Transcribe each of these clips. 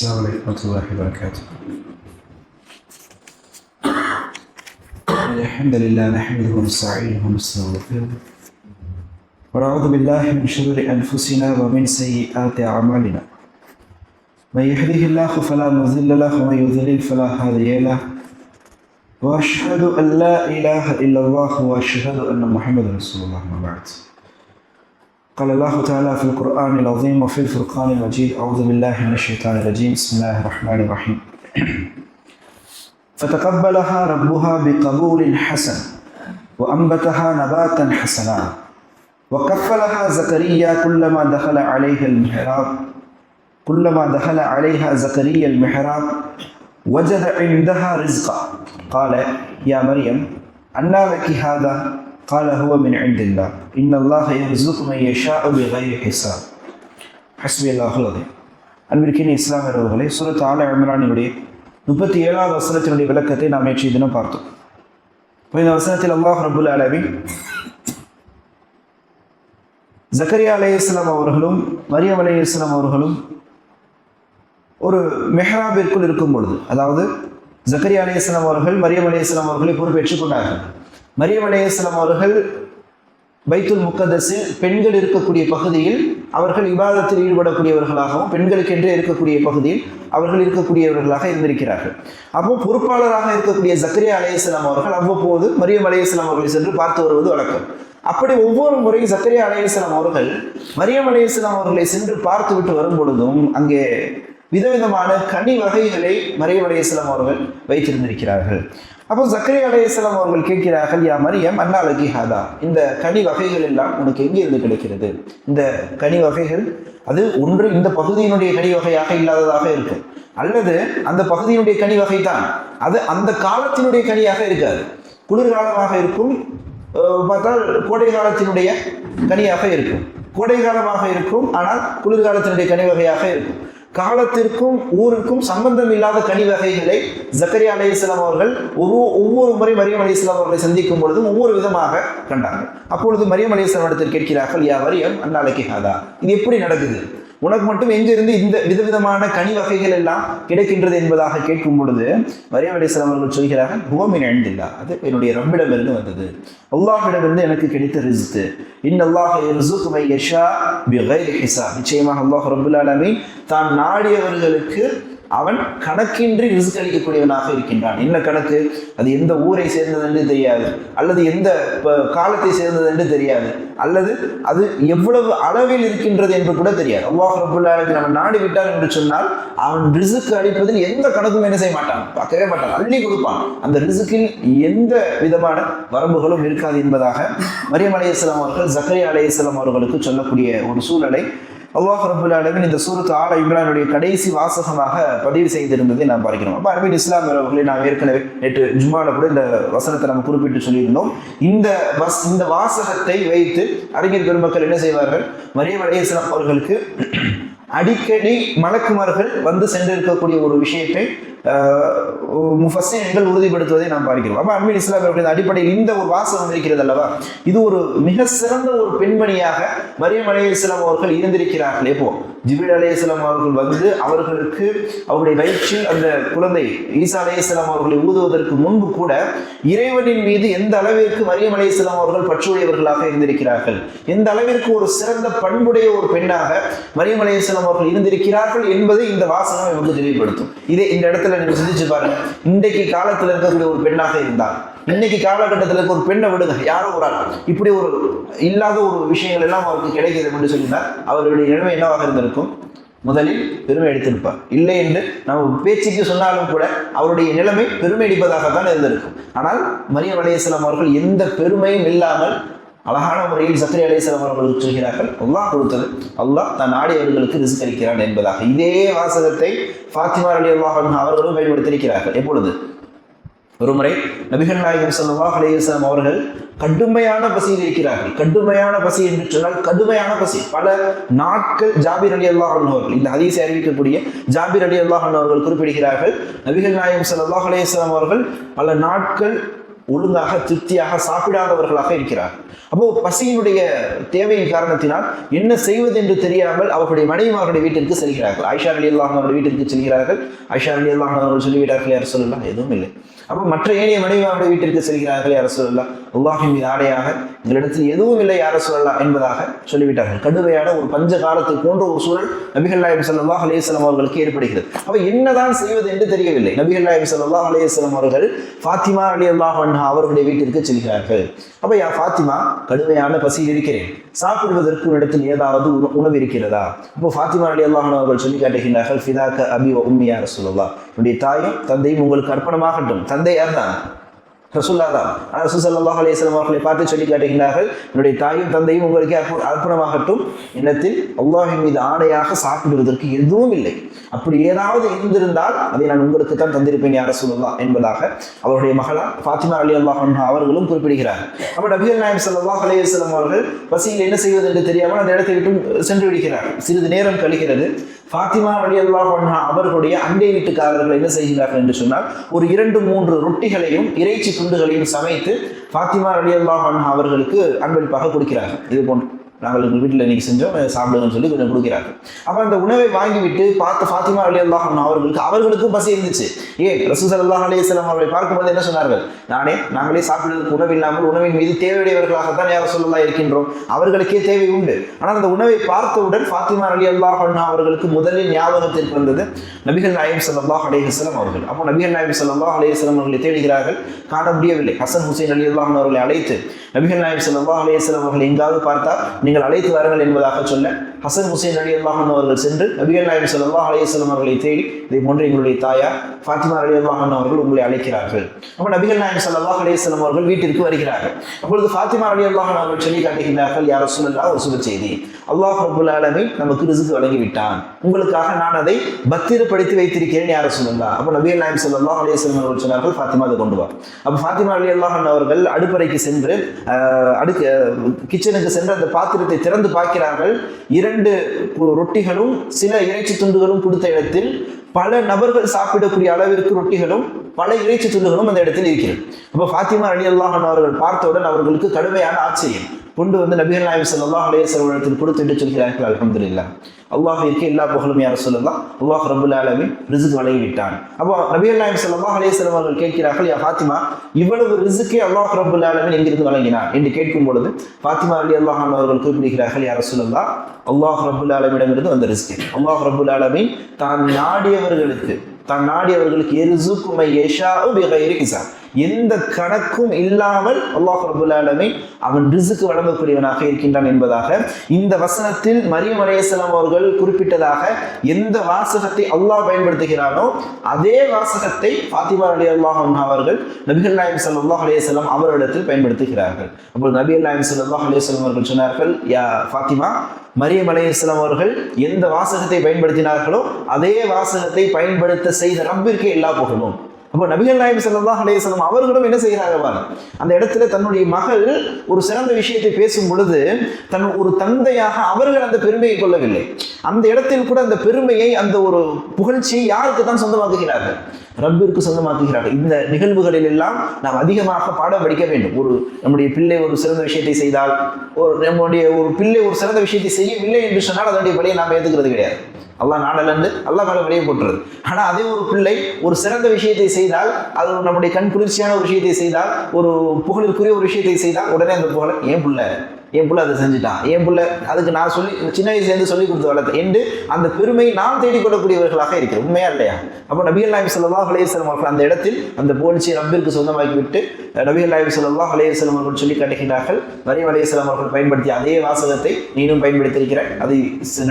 السلام عليكم ورحمة الله وبركاته. الحمد لله نحمده ونستعينه ونستغفره ونعوذ بالله من شرور أنفسنا ومن سيئات أعمالنا. من يهده الله فلا مضل له ومن يضلل فلا هادي له. وأشهد أن لا إله إلا الله وأشهد أن محمدا رسول الله. أما بعد. قال الله تعالى في القرآن العظيم وفي الفرقان المجيد: أعوذ بالله من الشيطان الرجيم. بسم الله الرحمن الرحيم. فتقبلها ربها بقبول حسن وأنبتها نباتا حسنا وكفلها زكريا كلما دخل عليها زكريا المحراب وجد عندها رزقا قال يا مريم أنى لك هذا؟ قال هو من عند الله إن الله يرزق من يشاء بغير حساب. حسبي الله العظيم. அன்பிற்கின் இஸ்லாமியர்களே, சூரத் ஆல இம்ரானினுடைய 37வது வசனத்தினுடைய விளக்கத்தை நாம் நேற்றைய தினம் பார்த்தோம். இந்த வசனத்தில் அல்லாஹ் ரப்புல் ஆலமீன் ஜக்கரியா அலைஹிஸ்ஸலாம் அவர்களும் மரியம் அலைஹிஸ்ஸலாம் அவர்களும் ஒரு மெஹ்ராபிற்குள் இருக்கும் பொழுது, அதாவது ஜக்கரியா அலைஹிஸ்ஸலாம் அவர்கள் மரியம் அலைஹிஸ்ஸலாம் அவர்களை பொறுப்பேற்றுக் கொண்டார்கள். மரியம் அலைஹிஸ்ஸலாம் அவர்கள் பைத்துல் முக்கத்தஸில் பெண்கள் இருக்கக்கூடிய பகுதியில் அவர்கள் இபாதத்தில் ஈடுபடக்கூடியவர்களாகவும், பெண்களுக்கென்றே இருக்கக்கூடிய பகுதியில் அவர்கள் இருக்கக்கூடியவர்களாக இருந்திருக்கிறார்கள். அப்போ பொறுப்பாளராக இருக்கக்கூடிய ஜக்கரியா அலைஹிஸ்ஸலாம் அவர்கள் அவ்வப்போது மரியம் அலைஹிஸ்ஸலாம் அவர்களை சென்று பார்த்து வருவது வழக்கம். அப்படி ஒவ்வொரு முறையும் ஜக்கரியா அலைஹிஸ்ஸலாம் அவர்கள் மரியம் அலைஹிஸ்ஸலாம் அவர்களை சென்று பார்த்து விட்டு வரும் பொழுதும் அங்கே விதவிதமான கனி வகைகளை மரியம் அலைஹிஸ்ஸலாம் அவர்கள் வைத்திருந்திருக்கிறார்கள். அப்போ ஜக்கரியா அலைஹிஸ்ஸலாம் அவர்கள் கேட்கிறார்கள், யா மரியம் அன்னா லகி ஹாதா, இந்த கனி வகைகள் எல்லாம் உனக்கு எங்கே இருந்து கிடைக்கிறது? இந்த கனி வகைகள் அது ஒன்று இந்த பகுதியினுடைய கனி வகையாக இல்லாததாக இருக்கும், அல்லது அந்த பகுதியினுடைய கனி வகை தான், அது அந்த காலத்தினுடைய கனியாக இருக்காது. குளிர்காலமாக இருக்கும், பார்த்தால் கோடை காலத்தினுடைய கனியாக இருக்கும். கோடை காலமாக இருக்கும், ஆனால் குளிர்காலத்தினுடைய கனி வகையாக இருக்கும். காலத்திற்கும் ஊருக்கும் சம்பந்தம் இல்லாத கனி வகைகளை ஜக்கரியா அலைஹிஸ்ஸலாம் அவர்கள் ஒவ்வொரு முறை மரியம் அலைஹிஸ்ஸலாம் அவர்களை சந்திக்கும் பொழுதும் ஒவ்வொரு விதமாக கண்டார்கள். அப்பொழுது மரியம் அலைஹிஸ்ஸலாம் இடத்தில் கேட்கிறார்கள், யா மரியம் அன்னா லகி ஹாதா, இது எப்படி நடக்குது? உனக்கு மட்டும் எங்கிருந்து இந்த விதவிதமான கனி வகைகள் எல்லாம் கிடைக்கின்றது என்பதாக கேட்கும் பொழுது மரியம் அலைஹிஸ்ஸலாம் அவர்கள் சொல்கிறார்கள், ஹுவ மின் இண்டில்லாஹ், அது என்னுடைய ரப்பிடமிருந்து வந்தது, அல்லாஹ்விடமிருந்து எனக்கு கிடைத்த ரிஸ்க். இன்னல்லாஹ யர்ஸுகு மன் யஷா பிகைரி ஹிசாப், நிச்சயமாக அல்லாஹ் ரப்புல் ஆலமீன் தான் நாடியவர்களுக்கு அவன் கணக்கின்றி ரிஸ்க் அளிக்கக்கூடியவனாக இருக்கின்றான். என்ன கணக்கு? அது எந்த ஊரை சேர்ந்தது என்று தெரியாது, அல்லது எந்த காலத்தை சேர்ந்தது என்று தெரியாது, அல்லது அது எவ்வளவு அளவில் இருக்கின்றது என்று கூட தெரியாது. அல்லாஹ் ரப்புல் ஆலமீன் அவன் நாடி விட்டான் என்று சொன்னால் அவன் ரிஸ்க் அளிப்பதில் எந்த கணக்கும் என்ன செய்ய மாட்டான், பார்க்கவே மாட்டான், அள்ளி கொடுப்பான். அந்த ரிஸ்கில் எந்த விதமான வரம்புகளும் இருக்காது என்பதாக மரியம் அலைஹிஸ்ஸலாம் அவர்கள் ஜக்கரியா அலைஹிஸ்ஸலாம் அவர்களுக்கு சொல்லக்கூடிய ஒரு சூழலை அல்லாஹ் ரப்புல் ஆலமீன் இந்த சூரத் ஆல இம்ரானுடைய கடைசி வாசகமாக பதிவு செய்திருந்ததை நாம் பார்க்கிறோம். அப்போ அன்பின் இஸ்லாமியர்களை நாம் ஏற்கனவே நேற்று ஜும்மால கூட இந்த வசனத்தை நம்ம குறிப்பிட்டு சொல்லியிருந்தோம். இந்த வாசகத்தை வைத்து அறிஞர் பெருமக்கள் என்ன செய்வார்கள், மரியம் அலைஹிஸ்ஸலாம் அவர்களுக்கு அடிக்கடி மலக்குமார்கள் வந்து சென்றிருக்கக்கூடிய ஒரு விஷயத்தை முஃபஸ்ஸிர்கள் உறுதிப்படுத்துவதை நாம் பார்க்கிறோம். அப்போ அன்பின் இஸ்லாமியர்களின் அடிப்படையில் இந்த ஒரு வாசகம் இருக்கிறது அல்லவா, இது ஒரு மிக சிறந்த ஒரு பெண்மணியாக மரியம் அலைஹிஸ்ஸலாம் அவர்கள் இருந்திருக்கிறார்கள். எப்போ ஜிப்ரீல் அலைஹிஸ்ஸலாம் அவர்கள் வந்து அவர்களுக்கு அவருடைய வயிற்றில் அந்த குழந்தை ஈசா அலைஹிஸ்ஸலாம் அவர்களை ஊதுவதற்கு முன்பு கூட இறைவனின் மீது எந்த அளவிற்கு மரியம் அலைஹிஸ்ஸலாம் அவர்கள் பற்றுடையவர்களாக இருந்திருக்கிறார்கள், எந்த அளவிற்கு ஒரு சிறந்த பண்புடைய ஒரு பெண்ணாக மரியம் அலைஹிஸ்ஸலாம் அவர்கள் இருந்திருக்கிறார்கள் என்பதை இந்த வாசகம் நமக்கு தெளிவுபடுத்தும். இதே இந்த இடத்துல நீங்க சிந்திச்சு பாருங்க, இன்றைக்கு காலத்துல இருக்கக்கூடிய ஒரு பெண்ணாக இருந்தால், இன்னைக்கு காலகட்டத்தில் இருக்க ஒரு பெண்ணை விடுங்க, யாரோ ஒரு ஆள் இப்படி ஒரு இல்லாத ஒரு விஷயங்கள் எல்லாம் அவருக்கு கிடைக்கிறது என்று சொல்லினார், அவருடைய நிலைமை என்னவாக இருந்திருக்கும்? முதலில் பெருமை அடித்திருப்பார். இல்லை என்று நம்ம பேச்சுக்கு சொன்னாலும் கூட அவருடைய நிலைமை பெருமை அடிப்பதாகத்தான் இருந்திருக்கும். ஆனால் மரியம் அலைஹிஸ்ஸலாம் அவர்கள் எந்த பெருமையும் இல்லாமல் அழகான முறையில் ஜக்கரியா அலைஹிஸ்ஸலாம் அவர்களுக்கு சொல்கிறார்கள், அல்லாஹ் கொடுத்தது, அல்லாஹ் தன் நாடியவர்களுக்கு ரிஸ்க் அளிக்கிறான் என்பதாக. இதே வாசகத்தை ஃபாத்திமா ரலியல்லாஹு அன்ஹா அவர்களும் பயன்படுத்தியிருக்கிறார்கள். எப்பொழுது? ஒரு முறை நபிகள் நாயகம் ஸல்லல்லாஹு அலைஹி வஸல்லம் அவர்கள் கடுமையான பசியில் இருக்கிறார்கள். கடுமையான பசி என்று சொன்னால் கடுமையான பசி, பல நாட்கள். ஜாபிர் ரலியல்லாஹு அன்ஹு அவர்கள், இந்த ஹதீஸை அறிவிக்கக்கூடிய ஜாபிர் ரலியல்லாஹு அன்ஹு அவர்கள் குறிப்பிடுகிறார்கள், நபிகள் நாயகம் ஸல்லல்லாஹு அலைஹி வஸல்லம் அவர்கள் பல நாட்கள் ஒழுங்காக திருப்தியாக சாப்பிடாதவர்களாக இருக்கிறார். அப்போ பசியினுடைய தேவையின் காரணத்தினால் என்ன செய்வது என்று தெரியாமல் அவருடைய மனைவிமாருடைய வீட்டிற்கு செல்கிறார்கள். ஆயிஷா ரலியல்லாஹு அன்ஹா வீட்டிற்கு செல்கிறார்கள். ஆயிஷா ரலியல்லாஹு அன்ஹா அவர்கள் சொல்லிவிட்டார்கள், யா ரசூலல்லாஹ், எதுவும் இல்லை. அப்போ மற்ற ஏனைய மனைவிமாருடைய வீட்டிற்கு செல்கிறார்கள். யா ரசூலல்லாஹ், அல்லாஹ்வின் மீது ஆடையாக எங்களிடத்தில் எதுவும் இல்லை யா ரசூலல்லாஹ் என்பதாக சொல்லிவிட்டார்கள். கடுமையான ஒரு பஞ்ச காலத்தை போன்ற ஒரு சூழல் நபிகள் நாயகம் ஸல்லல்லாஹு அலைஹி வஸல்லம் அவர்களுக்கு ஏற்படுகிறது. அப்ப என்னதான் செய்வது என்று தெரியவில்லை. நபிகள் நாயகம் ஸல்லல்லாஹு அலைஹி வஸல்லம் அவர்கள் ஃபாத்திமா ரலியல்லாஹு அன்ஹா அவர்களுடைய வீட்டிற்கு செல்கிறார்கள். அப்ப யா ஃபாத்திமா, கடுமையான பசியில் இருக்கிறேன், சாப்பிடுவதற்கு இடத்தில் ஏதாவது உணவு இருக்கிறதா? அப்போ ஃபாத்திமா ரலியல்லாஹு அன்ஹா அவர்கள் சொல்லி காட்டுகின்றார்கள், ஃபிதாக அபி வ உம்மி யா ரசூலல்லாஹ், என்னுடைய தாயும் தந்தையும் உங்களுக்கு அர்ப்பணமாகட்டும். தந்தை யார் தான்? ரசூலுல்லாஹ் தான். ரசூல் ஸல்லல்லாஹு அலைஹி வஸல்லம் அவர்களை பார்த்து சொல்லி காட்டுகின்றார்கள், என்னுடைய தாயும் தந்தையும் உங்களுக்கு அர்ப்பணமாகட்டும். என்னத்தில் அல்லாஹ்வின் மீது ஆணையாக சாப்பிடுவதற்கு எதுவும் இல்லை. அப்படி ஏதாவது இருந்திருந்தால் அதை நான் உங்களுக்கு தான் தந்திருப்பேன் யா ரசூலுல்லாஹ் என்பதாக அவருடைய மகளார் ஃபாத்திமா ரலியல்லாஹு அன்ஹா அவர்களும் குறிப்பிடுகிறார்கள். அப்ப நபிகள் நாயகம் ஸல்லல்லாஹு அலைஹி வஸல்லம் அவர்கள் பசியில் என்ன செய்வது என்று தெரியாமல் அந்த இடத்தை விட்டு சென்று விடுகிறார்கள். சிறிது நேரம் கழிகிறது. ஃபாத்திமா ரலியல்லாஹு அன்ஹா அவர்களுடைய அண்டை வீட்டுக்காரர்கள் என்ன செய்கிறார்கள் என்று சொன்னால், ஒரு 2-3 ரொட்டிகளையும் இறைச்சி துண்டுகளையும் சமைத்து ஃபாத்திமா ரலியல்லாஹு அன்ஹா அவர்களுக்கு அன்பளிப்பாக கொடுக்கிறார்கள். இது போன்று நாங்கள் எங்கள் வீட்டில் இன்னைக்கு செஞ்சோம், சாப்பிடுங்கன்னு சொல்லி கொஞ்சம் கொடுக்கிறார்கள். அப்போ அந்த உணவை வாங்கிவிட்டு பார்த்து ஃபாத்திமா ரலியல்லாஹு அன்ஹா அவர்களுக்கும் பசி இருந்துச்சு. ஏன் ரசூல் ஸல்லல்லாஹு அலைஹி வஸல்லம் அவர்களை பார்க்கும்போது என்ன சொன்னார்கள்? நாங்களே சாப்பிடுவதற்கு உணவு இல்லாமல் உணவின் மீது தேவையுடையவர்களாகத்தான் யா ரசூலுல்லாஹ் இருக்கின்றோம், அவர்களுக்கே தேவை உண்டு. ஆனால் அந்த உணவை பார்த்தவுடன் ஃபாத்திமா ரலியல்லாஹு அன்ஹா அவர்களுக்கு முதலில் ஞாபகத்திற்கு வந்தது நபிகள் நாயகம் ஸல்லல்லாஹு அலைஹி வஸல்லம் அவர்கள். அப்போ நபிகள் நாயகம் ஸல்லல்லாஹு அலைஹி வஸல்லம் அவர்களை தேடுகிறார்கள், காண முடியவில்லை. ஹசன் ஹுசைன் ரலியல்லாஹு அன்ஹு அவர்களை அழைத்து நபிகள் நாயகம் ஸல்லல்லாஹு அலைஹி வஸல்லம் அவர்கள் எங்காவது பார்த்தா நீங்கள் அழைத்து வாருங்கள் என்பதாக சொல்ல, ஹசன் ஹுசைன் ரலியல்லாஹு அன்ஹு அவர்கள் சென்று நபிகள் நாயகம் ஸல்லல்லாஹு அலைஹி வஸல்லம் அவர்களை தேடி, இதை போன்று எங்களுடைய தாயார் ஃபாத்திமா ரலியல்லாஹு அன்ஹா அவர்கள் உங்களை அழைக்கிறார்கள். அப்போ நபிகள் நாயகம் ஸல்லல்லாஹு அலைஹி வஸல்லம் அவர்கள் வீட்டிற்கு வருகிறார்கள். அப்பொழுது ஃபாத்திமா ரலியல்லாஹு அன்ஹா அவர்கள் சொல்லி காட்டுகின்றார்கள், யா ரசூலல்லாஹ், ஒரு சுப செய்தி, அல்லாஹ் ரப்புல் ஆலமீன் நமக்கு ரிஸ்க் வழங்கி விட்டான், உங்களுக்காக நான் அதை பத்திரப்படுத்தி வைத்திருக்கிறேன் யா ரசூலல்லாஹ். அப்போ நபிகள் நாயகம் ஸல்லல்லாஹு அலைஹி வஸல்லம் அவர்கள் சொன்னார்கள், ஃபாத்திமா அதை கொண்டு வா. அப்போ ஃபாத்திமா ரலியல்லாஹு அன்ஹா அவர்கள் அடுப்பறைக்கு சென்று கிச்சனுக்கு சென்று அந்த பாத்திரத்தை திறந்து பார்க்கிறார்கள். 2 ரொட்டிகளும் சில இறைச்சி துண்டுகளும் கொடுத்த இடத்தில் பல நபர்கள் சாப்பிடக்கூடிய அளவிற்கு ரொட்டிகளும் பல இறைச்சி துண்டுகளும் அந்த இடத்தில் இருக்கிறது. அப்போ ஃபாத்திமா ரலியல்லாஹு அன்ஹா அவர்கள் பார்த்தவுடன் அவர்களுக்கு கடுமையான ஆச்சரியம். கொண்டு வந்து நபிகள் நாயகம் ஸல்லல்லாஹு அலைஹி வஸல்லம் கொடுத்துட்டு சொல்கிறார்கள், அல்ஹம்துலில்லாஹ், அல்லாஹ்விற்கு எல்லா புகழும் யா ரசூலல்லாஹ், அல்லாஹ் ரப்புல் ஆலமீன் ரிஸ்க் வழங்கி விட்டான். அப்போ நபிகள் நாயகம் ஸல்லல்லாஹு அலைஹி வஸல்லம் அவர்கள் கேட்கிறார்கள், யா ஃபாத்திமா, இவ்வளவு ரிஸ்கை அல்லாஹ் ரப்புல் ஆலமீன் எங்கிருந்து வழங்கினான் என்று கேட்கும் பொழுது ஃபாத்திமா ரலியல்லாஹு அன்ஹா அவர்கள் குறிப்பிடுகிறார்கள், யா ரசூலல்லாஹ், அல்லாஹ் ரப்புல் ஆலமீனிடமிருந்து வந்த ரிஸ்க். அல்லாஹ் ரப்புல் ஆலமீன் தான் நாடியவர்களுக்கு யர்ஸுகு யஷாஉ பிகைரி ஹிசாப், எந்த கணக்கும் இல்லாமல் அல்லாஹ் ரப்புல் ஆலமீன் அவன் ரிஸ்க் வழங்கக்கூடியவனாக இருக்கின்றான் என்பதாக இந்த வசனத்தில் மரியம் அலைஹிஸ்ஸலாம் அவர்கள் குறிப்பிட்டதாக எந்த வாசகத்தை அல்லாஹ் பயன்படுத்துகிறானோ அதே வாசகத்தை ஃபாத்திமா ரலியல்லாஹு அன்ஹா அவர்கள் நபிகள் நாயகம் ஸல்லல்லாஹு அலைஹி வஸல்லம் அவர்களிடத்தில் பயன்படுத்துகிறார்கள். அப்போது நபிகள் நாயகம் ஸல்லல்லாஹு அலைஹி வஸல்லம் அவர்கள் சொன்னார்கள், யா ஃபாத்திமா, மரியம் அலைஹிஸ்ஸலாம் அவர்கள் எந்த வாசகத்தை பயன்படுத்தினார்களோ அதே வாசகத்தை பயன்படுத்த செய்த ரப்பிற்கு எல்லா புகழும். அப்போ நபிகள் நாயகம் ஸல்லல்லாஹு அலைஹி வஸல்லம் அவர்களும் என்ன செய்கிறார்கள்? அந்த இடத்துல தன்னுடைய மகள் ஒரு சிறந்த விஷயத்தை பேசும் பொழுது ஒரு தந்தையாக அவர்கள் அந்த பெருமையை கொள்ளவில்லை. அந்த இடத்தில் கூட அந்த பெருமையை, அந்த ஒரு புகழ்ச்சியை யாருக்கு தான் சொந்தமாக்குகிறார்கள்? ரப்பிற்கு சொந்தமாக்குகிறார்கள். இந்த நிகழ்வுகளில் எல்லாம் நாம் அதிகமாக பாடம் படிக்க வேண்டும். நம்முடைய பிள்ளை ஒரு சிறந்த விஷயத்தை செய்தால், நம்முடைய ஒரு பிள்ளை ஒரு சிறந்த விஷயத்தை செய்யவில்லை என்று சொன்னால் அதனுடைய பழியை நாம் ஏற்றுக்கிறது கிடையாது. அல்லாஹ் நாடலன்னு அல்லாஹ் மேலே வெளியே போட்டுறது. ஆனால் அதே ஒரு பிள்ளை ஒரு சிறந்த விஷயத்தை செய்தால், அது நம்முடைய கண் குளிர்ச்சியான ஒரு விஷயத்தை செய்தால், ஒரு புகழிற்குரிய ஒரு விஷயத்தை செய்தால், உடனே அந்த புகழை என் புள்ள அதை செஞ்சுட்டான், என் புள்ள அதுக்கு நான் சின்ன வயசுலேருந்து சொல்லி கொடுத்து வளர்த்தேன் என்று அந்த பெருமை நாம் தேடிக்கொள்ளக்கூடியவர்களாக இருக்கிறோம். உண்மையா இல்லையா? அப்போ நபிகள் நாயகம் ஸல்லல்லாஹு அலைஹி வஸல்லம் அவர்கள் அந்த இடத்தில் அந்த புகழ்ச்சியை ரப்பிற்கு சொந்தமாக்கி விட்டு நபிகள் நாயகம் ஸல்லல்லாஹு அலைஹி வஸல்லம் அவர்கள் சொல்லி காட்டுகிறார்கள், மரியம் அலைஹிஸ்ஸலாம் அவர்கள் பயன்படுத்திய அதே வாசகத்தை நீனும் பயன்படுத்தியிருக்கிறாய், அதை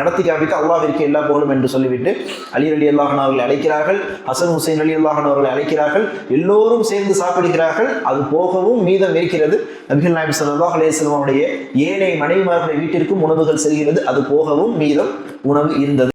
நடத்தி காண்பித்து அல்லாஹ்விற்கு எல்லா புகழும் என்று சொல்லிவிட்டு அலி ரலியல்லாஹு அன்ஹு அவர்களை அழைக்கிறார்கள், ஹசன் ஹுசைன் ரலியல்லாஹு அன்ஹு அவர்களை அழைக்கிறார்கள். எல்லோரும் சேர்ந்து சாப்பிடுகிறார்கள். அது போகவும் மீதம் இருக்கிறது. நபிகள் நாயகம் ஸல்லல்லாஹு அலைஹி வஸல்லம் அவருடைய ஏழை மனைவிமார்களுடைய வீட்டிற்கும் உணவுகள் செல்கிறது. அது போகவும் மீதம் உணவு இருந்தது.